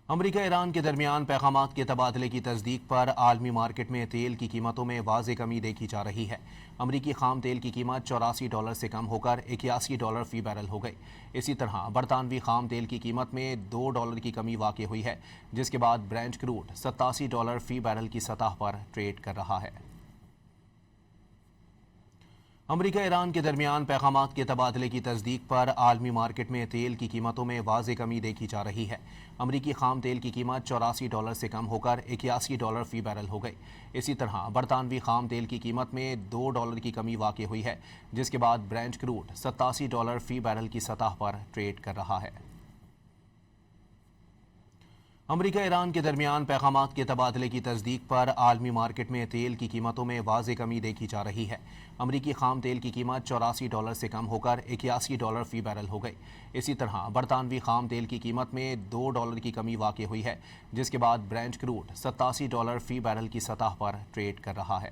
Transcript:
امریکہ ایران کے درمیان پیغامات کے تبادلے کی تصدیق پر عالمی مارکیٹ میں تیل کی قیمتوں میں واضح کمی دیکھی جا رہی ہے۔ امریکی خام تیل کی قیمت $84 سے کم ہو کر $81 فی بیرل ہو گئی۔ اسی طرح برطانوی خام تیل کی قیمت میں $2 کی کمی واقع ہوئی ہے، جس کے بعد برنٹ کروڈ $87 فی بیرل کی سطح پر ٹریڈ کر رہا ہے۔ امریکہ ایران کے درمیان پیغامات کے تبادلے کی تصدیق پر عالمی مارکیٹ میں تیل کی قیمتوں میں واضح کمی دیکھی جا رہی ہے۔ امریکی خام تیل کی قیمت $84 سے کم ہو کر $81 فی بیرل ہو گئی۔ اسی طرح برطانوی خام تیل کی قیمت میں $2 کی کمی واقع ہوئی ہے، جس کے بعد برنٹ کروڈ $87 فی بیرل کی سطح پر ٹریڈ کر رہا ہے۔ امریکہ ایران کے درمیان پیغامات کے تبادلے کی تصدیق پر عالمی مارکیٹ میں تیل کی قیمتوں میں واضح کمی دیکھی جا رہی ہے۔ امریکی خام تیل کی قیمت $84 سے کم ہو کر $81 فی بیرل ہو گئی۔ اسی طرح برطانوی خام تیل کی قیمت میں $2 کی کمی واقع ہوئی ہے، جس کے بعد برنٹ کروڈ $87 فی بیرل کی سطح پر ٹریڈ کر رہا ہے۔